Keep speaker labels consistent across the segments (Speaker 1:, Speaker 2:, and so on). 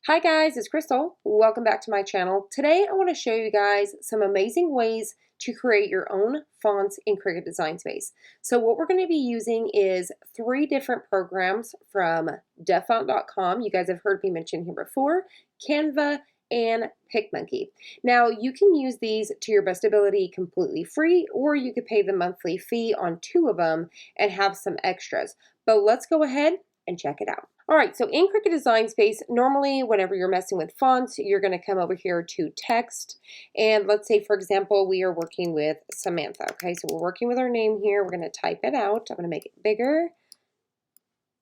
Speaker 1: Hi guys, it's Crystal. Welcome back to my channel. Today I want to show you guys some amazing ways to create your own fonts in Cricut Design Space. So what we're going to be using is 3 different programs from devfont.com. You guys have heard me mention here before, Canva and PicMonkey. Now you can use these to your best ability completely free, or you could pay the monthly fee on 2 of them and have some extras. But let's go ahead and check it out. All right, so in Cricut Design Space, normally whenever you're messing with fonts, you're going to come over here to text. And let's say, for example, we are working with Samantha. Okay, so we're working with our name here. We're going to type it out. I'm going to make it bigger.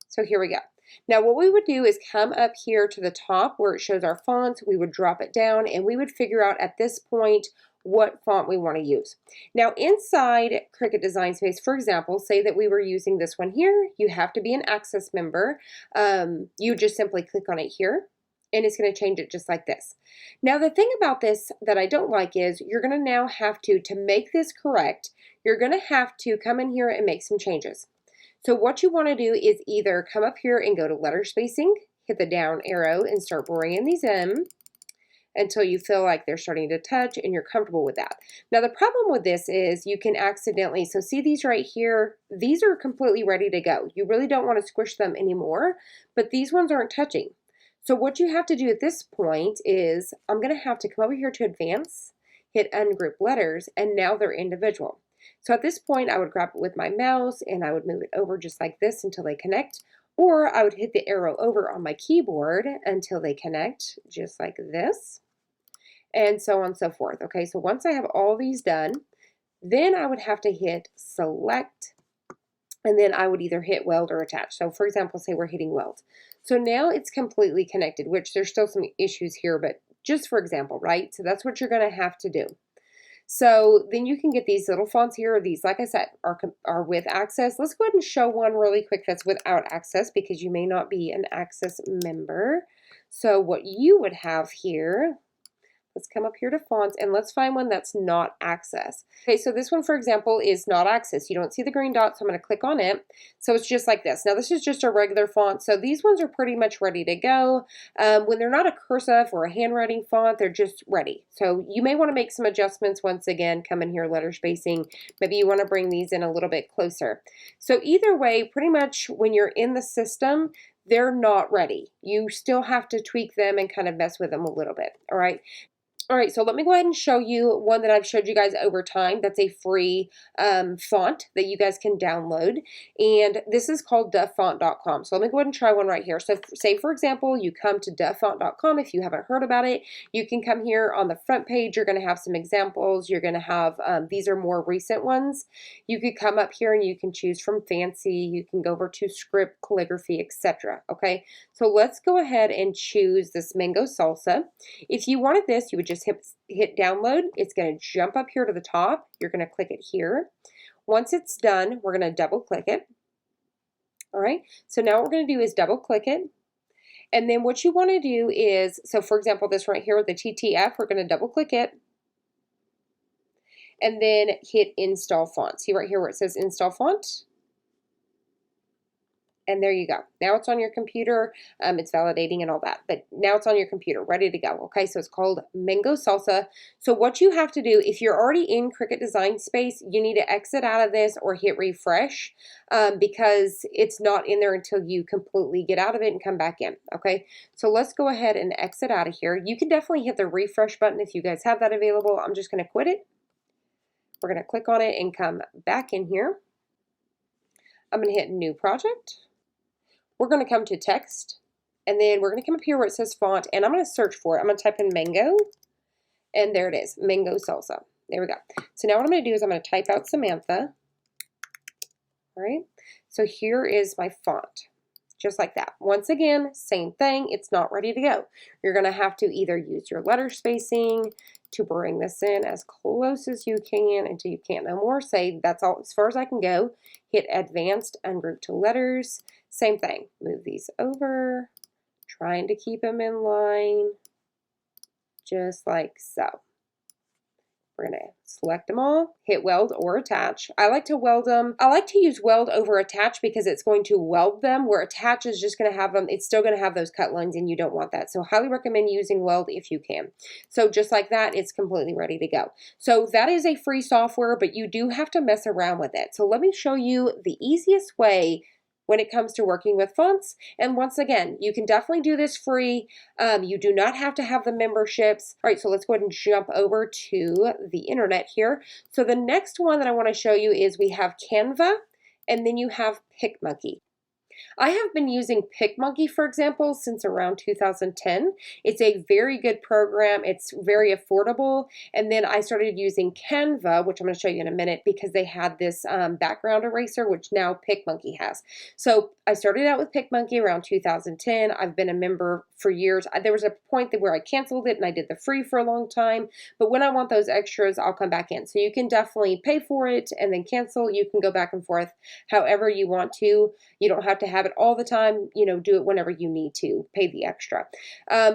Speaker 1: So here we go. Now what we would do is come up here to the top where it shows our fonts. We would drop it down and we would figure out at this point what font we want to use. Now inside Cricut Design Space, for example, say that we were using this one here. You have to be an Access member. You just simply click on it here and it's going to change it just like this. Now the thing about this that I don't like is you're going to now have to make this correct, you're going to have to come in here and make some changes. So what you want to do is either come up here and go to letter spacing, hit the down arrow and start bringing these in until you feel like they're starting to touch and you're comfortable with that. Now the problem with this is you can accidentally, so see these right here, these are completely ready to go. You really don't want to squish them anymore, but these ones aren't touching. So what you have to do at this point is I'm going to have to come over here to advance, hit ungroup letters, and now they're individual. So at this point I would grab it with my mouse and I would move it over just like this until they connect. Or I would hit the arrow over on my keyboard until they connect, just like this, and so on and so forth. Okay, so once I have all these done, then I would have to hit select, and then I would either hit weld or attach. So for example, say we're hitting weld. So now it's completely connected, which there's still some issues here, but just for example, right? So that's what you're going to have to do. So then you can get these little fonts here. These, like I said, are with access. Let's go ahead and show one really quick that's without access because you may not be an access member. So what you would have here, let's come up here to fonts and let's find one that's not access. Okay, so this one, for example, is not access. You don't see the green dot, so I'm going to click on it. So it's just like this. Now this is just a regular font, so these ones are pretty much ready to go. When they're not a cursive or a handwriting font, they're just ready. So you may want to make some adjustments once again, come in here, letter spacing. Maybe you want to bring these in a little bit closer. So either way, pretty much when you're in the system, they're not ready. You still have to tweak them and kind of mess with them a little bit, all right? All right, so let me go ahead and show you one that I've showed you guys over time. That's a free font that you guys can download. And this is called devfont.com. So let me go ahead and try one right here. So say, for example, you come to devfont.com. If you haven't heard about it, you can come here on the front page. You're going to have some examples. You're going to have, these are more recent ones. You could come up here and you can choose from fancy. You can go over to script, calligraphy, etc. Okay, so let's go ahead and choose this mango salsa. If you wanted this, you would just hit download. It's going to jump up here to the top. You're going to click it here. Once it's done, we're going to double click it. All right, so now what we're going to do is double click it. And then what you want to do is, so for example, this right here, the TTF, we're going to double click it. And then hit install font. See right here where it says install font? And there you go. Now it's on your computer. It's validating and all that. But now it's on your computer, ready to go. Okay, so it's called Mango Salsa. So what you have to do, if you're already in Cricut Design Space, you need to exit out of this or hit refresh because it's not in there until you completely get out of it and come back in. Okay, so let's go ahead and exit out of here. You can definitely hit the refresh button if you guys have that available. I'm just going to quit it. We're going to click on it and come back in here. I'm going to hit New Project. We're going to come to text, and then we're going to come up here where it says font, and I'm going to search for it. I'm going to type in mango, and there it is, mango salsa. There we go. So now what I'm going to do is I'm going to type out Samantha. All right, so here is my font, just like that. Once again, same thing, it's not ready to go. You're going to have to either use your letter spacing to bring this in as close as you can until you can't no more. Say that's all as far as I can go. Hit advanced, ungroup to letters. Same thing, move these over, trying to keep them in line, just like so. We're going to select them all, hit weld or attach. I like to weld them. I like to use weld over attach because it's going to weld them, where attach is just going to have them. It's still going to have those cut lines and you don't want that. So highly recommend using weld if you can. So just like that, it's completely ready to go. So that is a free software, but you do have to mess around with it. So let me show you the easiest way when it comes to working with fonts. And once again, you can definitely do this free. You do not have to have the memberships. All right, so let's go ahead and jump over to the internet here. So the next one that I want to show you is we have Canva, and then you have PicMonkey. I have been using PicMonkey, for example, since around 2010. It's a very good program. It's very affordable. And then I started using Canva, which I'm going to show you in a minute, because they had this background eraser, which now PicMonkey has. So I started out with PicMonkey around 2010. I've been a member for years. There was a point where I canceled it and I did the free for a long time. But when I want those extras, I'll come back in. So you can definitely pay for it and then cancel. You can go back and forth however you want to. You don't have to have it all the time, you know, do it whenever you need to, pay the extra.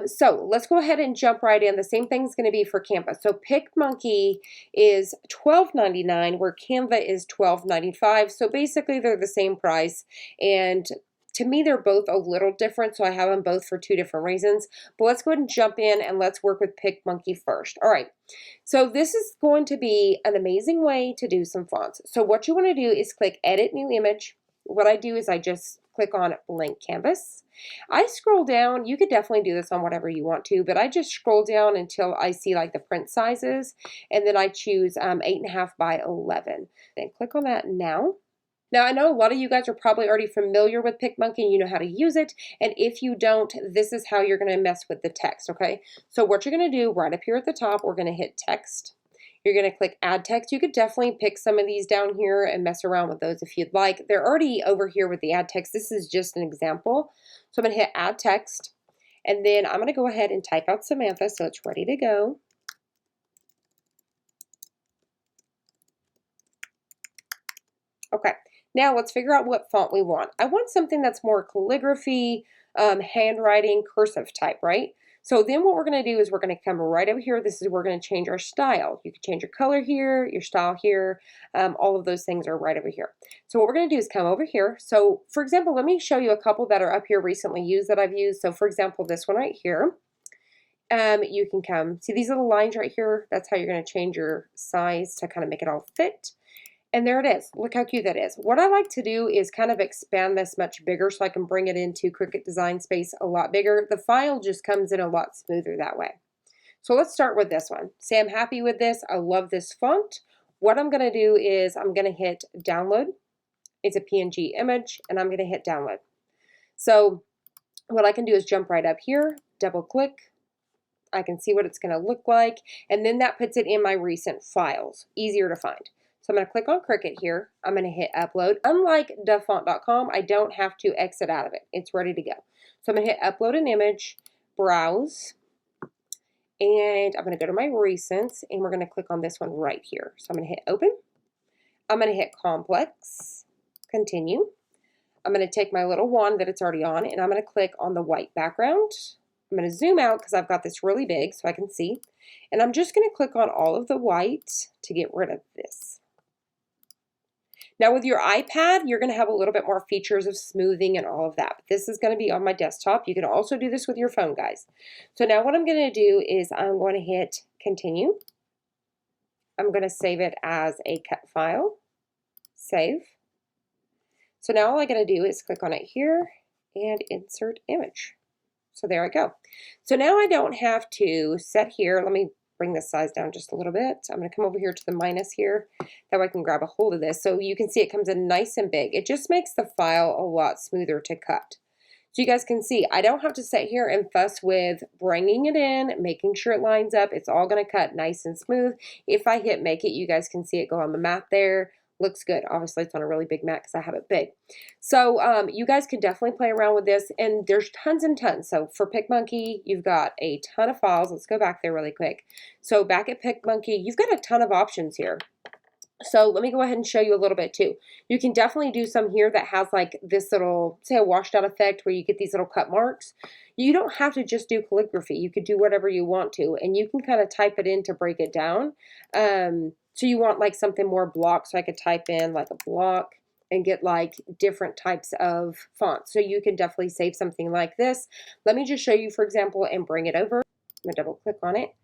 Speaker 1: So let's go ahead and jump right in. The same thing's going to be for Canva. So PicMonkey is $12.99 where Canva is $12.95. So basically they're the same price, and to me they're both a little different, so I have them both for two different reasons. But let's go ahead and jump in and let's work with PicMonkey first. All right, so this is going to be an amazing way to do some fonts. So what you want to do is click Edit New Image. What I do is I just click on Blank Canvas. I scroll down. You could definitely do this on whatever you want to, but I just scroll down until I see like the print sizes, and then I choose 8.5 by 11. Then click on that now. Now, I know a lot of you guys are probably already familiar with PicMonkey and you know how to use it. And if you don't, this is how you're going to mess with the text, okay? So what you're going to do right up here at the top, we're going to hit Text. You're going to click Add Text. You could definitely pick some of these down here and mess around with those if you'd like. They're already over here with the Add Text. This is just an example. So I'm going to hit Add Text. And then I'm going to go ahead and type out Samantha so it's ready to go. Okay. Now let's figure out what font we want. I want something that's more calligraphy, handwriting, cursive type, right? So then what we're going to do is we're going to come right over here. This is where we're going to change our style. You can change your color here, your style here. All of those things are right over here. So what we're going to do is come over here. So for example, let me show you a couple that are up here recently used that I've used. So for example, this one right here. You can come, see these little lines right here? That's how you're going to change your size to kind of make it all fit. And there it is. Look how cute that is. What I like to do is kind of expand this much bigger so I can bring it into Cricut Design Space a lot bigger. The file just comes in a lot smoother that way. So let's start with this one. Say I'm happy with this. I love this font. What I'm going to do is I'm going to hit download. It's a PNG image, and I'm going to hit download. So what I can do is jump right up here, double click. I can see what it's going to look like, and then that puts it in my recent files. Easier to find. So I'm going to click on Cricut here. I'm going to hit upload. Unlike dufont.com, I don't have to exit out of it. It's ready to go. So I'm going to hit upload an image, browse, and I'm going to go to my recents, and we're going to click on this one right here. So I'm going to hit open. I'm going to hit complex, continue. I'm going to take my little wand that it's already on, and I'm going to click on the white background. I'm going to zoom out because I've got this really big so I can see. And I'm just going to click on all of the white to get rid of this. Now with your iPad, you're going to have a little bit more features of smoothing and all of that. But this is going to be on my desktop. You can also do this with your phone, guys. So now what I'm going to do is I'm going to hit continue. I'm going to save it as a cut file. Save. So now all I got to do is click on it here and insert image. So there I go. So now I don't have to set here. Let me bring this size down just a little bit. I'm going to come over here to the minus here. That way I can grab a hold of this. So you can see it comes in nice and big. It just makes the file a lot smoother to cut. So you guys can see I don't have to sit here and fuss with bringing it in, making sure it lines up. It's all going to cut nice and smooth. If I hit make it, you guys can see it go on the mat there. Looks good. Obviously, it's on a really big mat because I have it big. So you guys can definitely play around with this, and there's tons and tons. So for PicMonkey, you've got a ton of files. Let's go back there really quick. So back at PicMonkey, you've got a ton of options here. So let me go ahead and show you a little bit too. You can definitely do some here that has like this little, say, a washed out effect where you get these little cut marks. You don't have to just do calligraphy. You could do whatever you want to, and you can kind of type it in to break it down. So you want like something more block, so I could type in like a block and get like different types of fonts. So you can definitely save something like this. Let me just show you, for example, and bring it over. I'm gonna double click on it.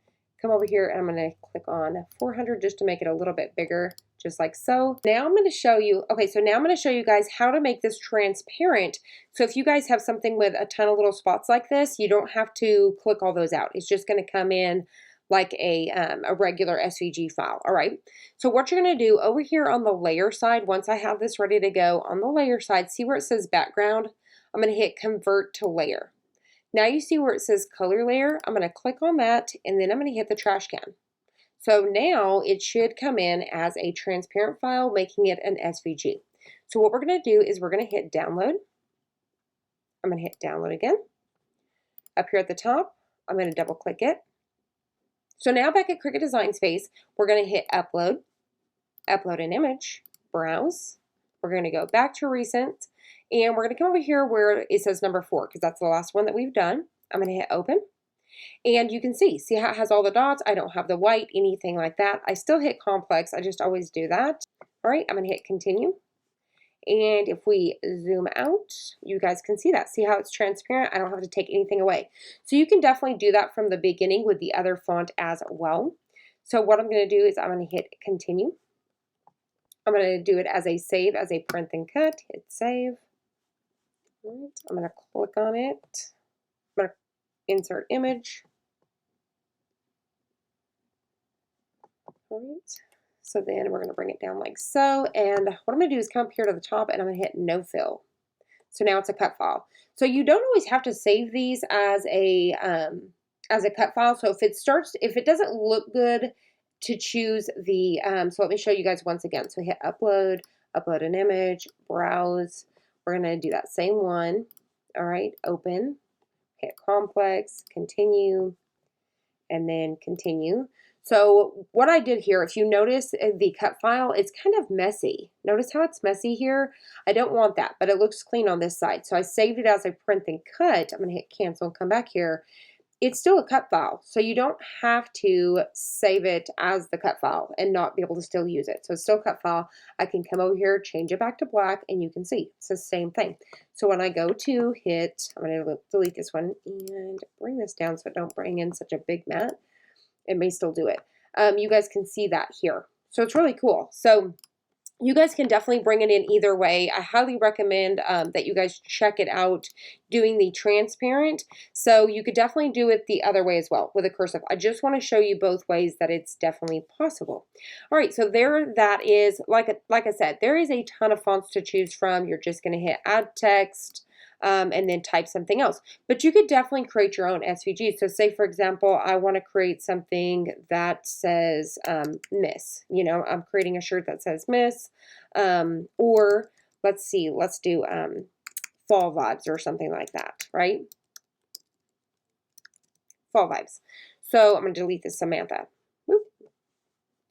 Speaker 1: Come over here and I'm going to click on 400 just to make it a little bit bigger, just like so. Now I'm going to show you, okay, so now I'm going to show you guys how to make this transparent. So if you guys have something with a ton of little spots like this, you don't have to click all those out. It's just going to come in like a regular SVG file. All right. So what you're going to do over here on the layer side, once I have this ready to go on the layer side, see where it says background? I'm going to hit convert to layer. Now you see where it says color layer. I'm going to click on that and then I'm going to hit the trash can. So now it should come in as a transparent file, making it an SVG. So what we're going to do is we're going to hit download. I'm going to hit download again. Up here at the top, I'm going to double click it. So now back at Cricut Design Space, we're going to hit upload, upload an image, browse. We're going to go back to recent. And we're going to come over here where it says number 4 because that's the last one that we've done. I'm going to hit open. And you can see how it has all the dots. I don't have the white, anything like that. I still hit complex. I just always do that. All right, I'm going to hit continue. And if we zoom out, you guys can see that. See how it's transparent? I don't have to take anything away. So you can definitely do that from the beginning with the other font as well. So what I'm going to do is I'm going to hit continue. I'm going to do it as a save, as a print and cut. Hit save. All right, I'm going to click on it. I'm going to insert image. All right, so then we're going to bring it down like so. And what I'm going to do is come up here to the top and I'm going to hit no fill. So now it's a cut file. So you don't always have to save these as a cut file. So if it doesn't look good, to choose the, so let me show you guys once again. So hit upload, upload an image, browse. We're going to do that same one. All right, open, hit complex, continue, and then continue. So what I did here, if you notice the cut file, it's kind of messy. Notice how it's messy here? I don't want that, but it looks clean on this side. So I saved it as a print and cut. I'm going to hit cancel and come back here. It's still a cut file, so you don't have to save it as the cut file and not be able to still use it. So it's still a cut file. I can come over here, change it back to black, and you can see it's the same thing. So when I go to hit, I'm going to delete this one and bring this down so I don't bring in such a big mat. It may still do it. You guys can see that here. So it's really cool. So you guys can definitely bring it in either way. I highly recommend that you guys check it out doing the transparent. So you could definitely do it the other way as well with a cursive. I just want to show you both ways that it's definitely possible. All right, so there that is, like I said, there is a ton of fonts to choose from. You're just going to hit add text. And then type something else. But you could definitely create your own SVG. So say, for example, I want to create something that says Miss. You know, I'm creating a shirt that says Miss. Or let's see, let's do fall vibes or something like that, right? Fall vibes. So I'm going to delete this Samantha. Whoop.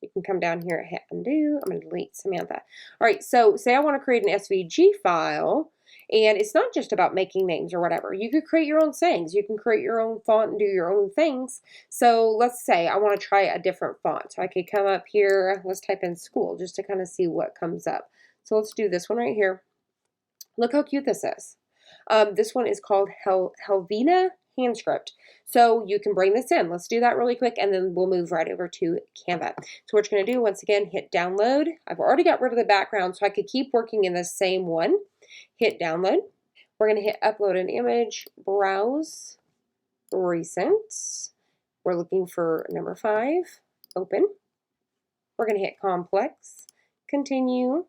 Speaker 1: You can come down here, hit undo. I'm going to delete Samantha. All right, so say I want to create an SVG file. And it's not just about making names or whatever. You could create your own sayings. You can create your own font and do your own things. So let's say I want to try a different font. So I could come up here, let's type in school just to kind of see what comes up. So let's do this one right here. Look how cute this is. This one is called Helvina Handscript. So you can bring this in. Let's do that really quick and then we'll move right over to Canva. So what you're going to do, once again, hit download. I've already got rid of the background so I could keep working in the same one. Hit download. We're going to hit upload an image, browse, recent. We're looking for number 5, open. We're going to hit complex, continue.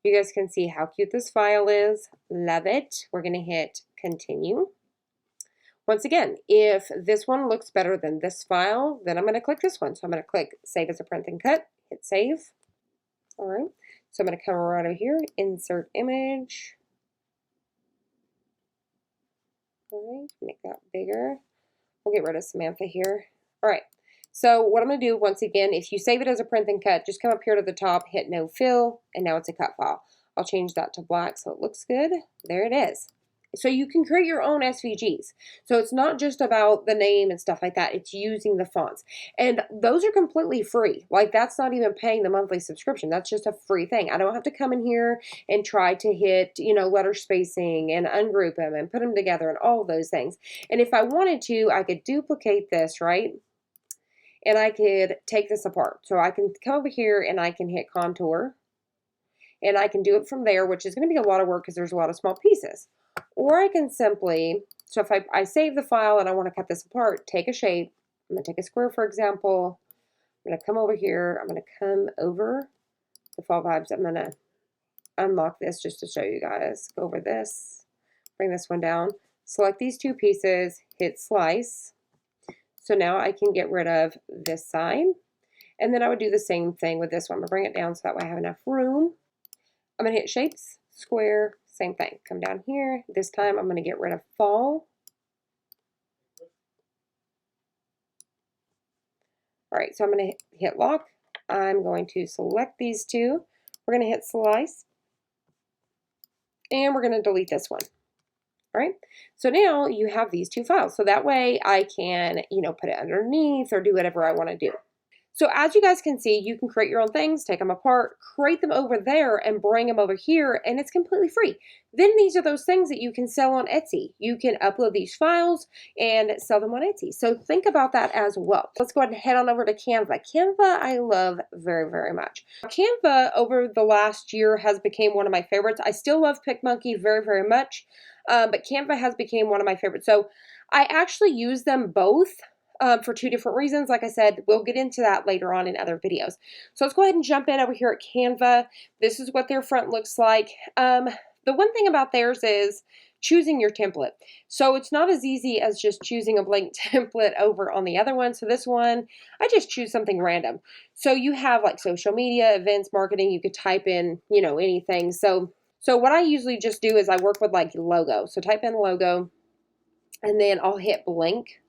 Speaker 1: You guys can see how cute this file is. Love it. We're going to hit continue. Once again, if this one looks better than this file, then I'm going to click this one. So I'm going to click save as a print and cut, hit save. All right. So I'm going to come right over here, insert image. All right, make that bigger. We'll get rid of Samantha here. All right, So what I'm going to do, once again, if you save it as a print and cut, just come up here to the top, hit no fill, and now it's a cut file. I'll change that to black so it looks good. There it is. So you can create your own SVGs. So it's not just about the name and stuff like that. It's using the fonts. And those are completely free. Like, that's not even paying the monthly subscription. That's just a free thing. I don't have to come in here and try to hit, you know, letter spacing and ungroup them and put them together and all of those things. And if I wanted to, I could duplicate this, right? And I could take this apart. So I can come over here and I can hit contour. And I can do it from there, which is going to be a lot of work because there's a lot of small pieces. Or I can simply, so if I save the file and I want to cut this apart, take a shape. I'm going to take a square, for example. I'm going to come over here. I'm going to come over the Fall Vibes. I'm going to unlock this just to show you guys. Go over this, bring this one down, select these two pieces, hit slice. So now I can get rid of this side. And then I would do the same thing with this one. I'm going to bring it down so that way I have enough room. I'm going to hit shapes, square, same thing. Come down here. This time I'm going to get rid of fall. All right, so I'm going to hit lock. I'm going to select these two. We're going to hit slice. And we're going to delete this one. All right, so now you have these two files. So that way I can, you know, put it underneath or do whatever I want to do. So as you guys can see, you can create your own things, take them apart, create them over there, and bring them over here, and it's completely free. Then these are those things that you can sell on Etsy. You can upload these files and sell them on Etsy. So think about that as well. Let's go ahead and head on over to Canva. Canva I love very, very much. Canva over the last year has become one of my favorites. I still love PicMonkey very, very much, but Canva has become one of my favorites. So I actually use them both. For two different reasons. Like I said, we'll get into that later on in other videos. So let's go ahead and jump in over here at Canva. This is what their front looks like. The one thing about theirs is choosing your template. So it's not as easy as just choosing a blank template over on the other one. So this one, I just choose something random. So you have like social media, events, marketing. You could type in, you know, anything. So what I usually just do is I work with like logo. So type in logo and then I'll hit blank.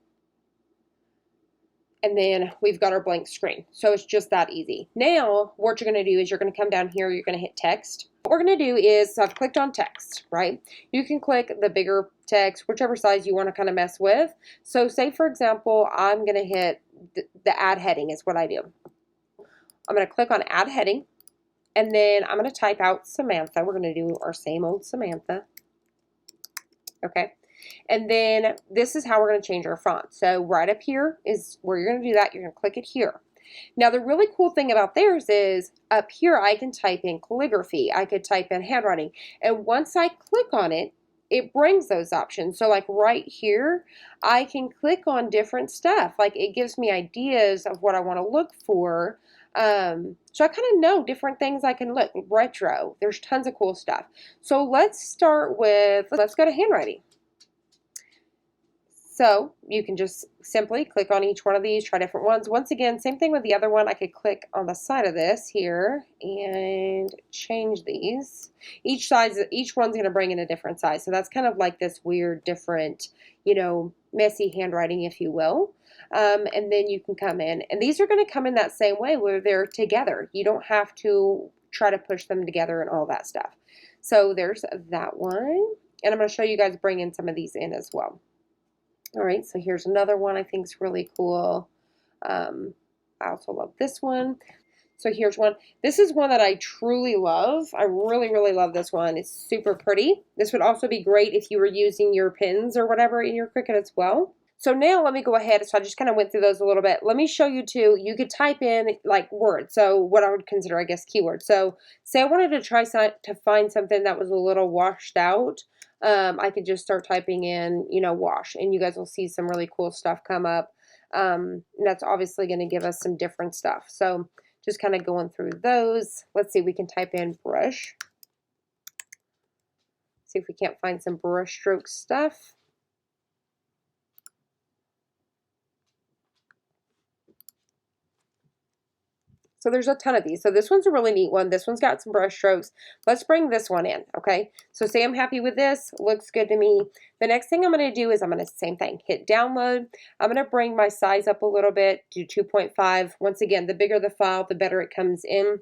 Speaker 1: And then we've got our blank screen. So it's just that easy. Now, what you're going to do is you're going to come down here, you're going to hit text. What we're going to do is, so I've clicked on text, right? You can click the bigger text, whichever size you want to kind of mess with. So say, for example, I'm going to hit the add heading is what I do. I'm going to click on add heading. And then I'm going to type out Samantha. We're going to do our same old Samantha. Okay. And then this is how we're going to change our font. So right up here is where you're going to do that. You're going to click it here. Now the really cool thing about theirs is up here I can type in calligraphy. I could type in handwriting. And once I click on it, it brings those options. So like right here, I can click on different stuff. Like it gives me ideas of what I want to look for. So I kind of know different things I can look. Retro. There's tons of cool stuff. So let's start with, let's go to handwriting. So you can just simply click on each one of these, try different ones. Once again, same thing with the other one. I could click on the side of this here and change these. Each one's going to bring in a different size. So that's kind of like this weird, different, you know, messy handwriting, if you will. And then you can come in. And these are going to come in that same way where they're together. You don't have to try to push them together and all that stuff. So there's that one. And I'm going to show you guys bringing some of these in as well. All right, so here's another one I think is really cool. I also love this one. So here's one. This is one that I truly love. I really, really love this one. It's super pretty. This would also be great if you were using your pins or whatever in your Cricut as well. So now let me go ahead. So I just kind of went through those a little bit. Let me show you too. You could type in like words. So what I would consider, I guess, keywords. So say I wanted to try to find something that was a little washed out. I could just start typing in, you know, wash, and you guys will see some really cool stuff come up. And that's obviously going to give us some different stuff. So just kind of going through those. Let's see, we can type in brush. See if we can't find some brush stroke stuff. So there's a ton of these. So this one's a really neat one. This one's got some brush strokes. Let's bring this one in, okay? So say I'm happy with this, looks good to me. The next thing I'm gonna do is I'm gonna, same thing, hit download. I'm gonna bring my size up a little bit, do 2.5. Once again, the bigger the file, the better it comes in.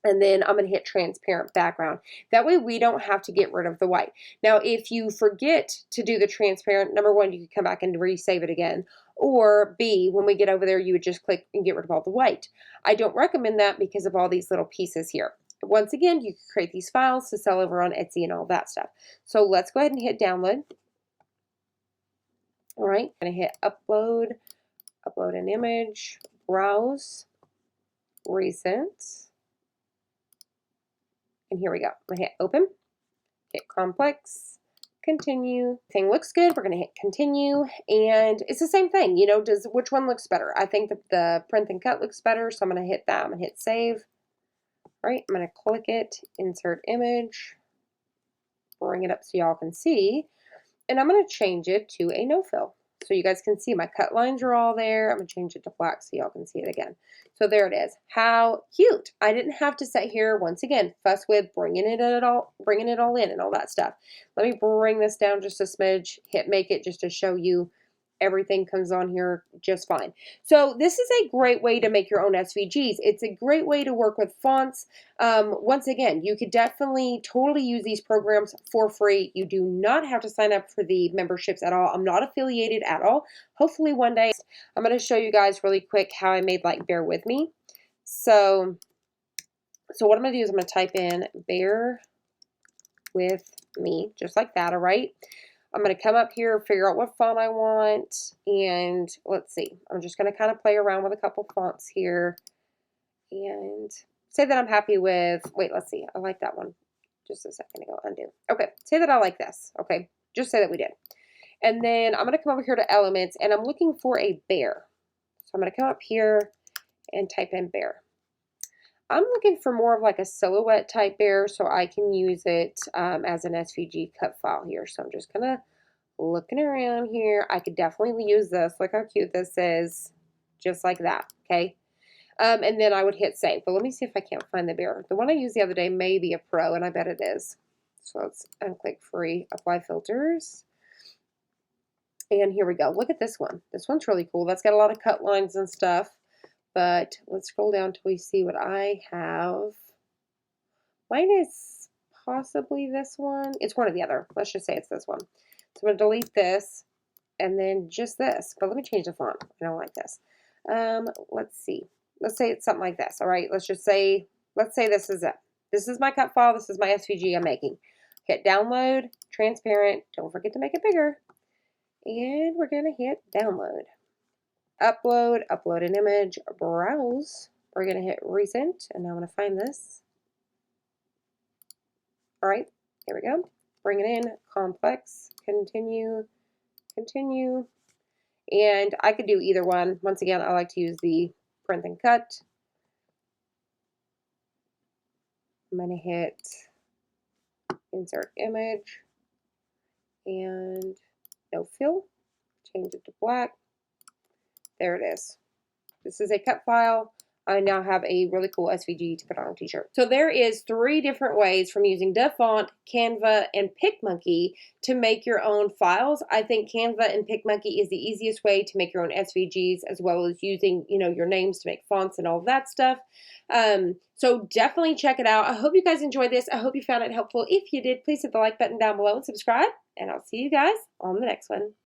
Speaker 1: And then I'm going to hit transparent background. That way we don't have to get rid of the white. Now, if you forget to do the transparent, number one, you can come back and resave it again. Or B, when we get over there, you would just click and get rid of all the white. I don't recommend that because of all these little pieces here. Once again, you can create these files to sell over on Etsy and all that stuff. So let's go ahead and hit download. All right, I'm going to hit upload, upload an image, browse, recent. And here we go. I'm going to hit open, hit complex, continue. Thing looks good. We're going to hit continue. And it's the same thing. You know, which one looks better? I think the print and cut looks better. So I'm going to hit that. I'm going to hit save. All right. I'm going to click it, insert image, bring it up so y'all can see. And I'm going to change it to a no fill. So you guys can see my cut lines are all there. I'm going to change it to black so y'all can see it again. So there it is. How cute. I didn't have to sit here, once again, fuss with bringing it all in and all that stuff. Let me bring this down just a smidge, hit make it just to show you everything comes on here just fine. So this is a great way to make your own SVGs. It's a great way to work with fonts. Once again, you could definitely totally use these programs for free. You do not have to sign up for the memberships at all. I'm not affiliated at all. Hopefully one day. I'm going to show you guys really quick how I made like bear with me. So what I'm going to do is I'm going to type in bear with me just like that. All right. I'm going to come up here, figure out what font I want, and let's see. I'm just going to kind of play around with a couple fonts here and say that I'm happy with, wait, let's see. I like that one. Just a second ago, undo. Okay, say that I like this. Okay, just say that we did. And then I'm going to come over here to elements, and I'm looking for a bear. So I'm going to come up here and type in bear. I'm looking for more of like a silhouette type bear so I can use it as an SVG cut file here. So I'm just kind of looking around here. I could definitely use this. Look how cute this is. Just like that, okay? And then I would hit save. But let me see if I can't find the bear. The one I used the other day may be a pro, and I bet it is. So let's unclick free, apply filters. And here we go. Look at this one. This one's really cool. That's got a lot of cut lines and stuff. But let's scroll down till we see what I have. Mine is possibly this one. It's one or the other. Let's just say it's this one. So I'm going to delete this and then just this. But let me change the font. I don't like this. Let's see. Let's say it's something like this. All right. Let's say this is it. This is my cut file. This is my SVG I'm making. Hit download, transparent. Don't forget to make it bigger. And we're going to hit download. Upload, upload an image, browse. We're going to hit recent, and now I'm going to find this. All right, here we go. Bring it in, complex, continue, continue. And I could do either one. Once again, I like to use the print and cut. I'm going to hit insert image and no fill. Change it to black. There it is. This is a cut file. I now have a really cool SVG to put on a t-shirt. So there is 3 different ways from using DaFont, Canva, and PicMonkey to make your own files. I think Canva and PicMonkey is the easiest way to make your own SVGs, as well as using, you know, your names to make fonts and all that stuff. So definitely check it out. I hope you guys enjoyed this. I hope you found it helpful. If you did, please hit the like button down below and subscribe, and I'll see you guys on the next one.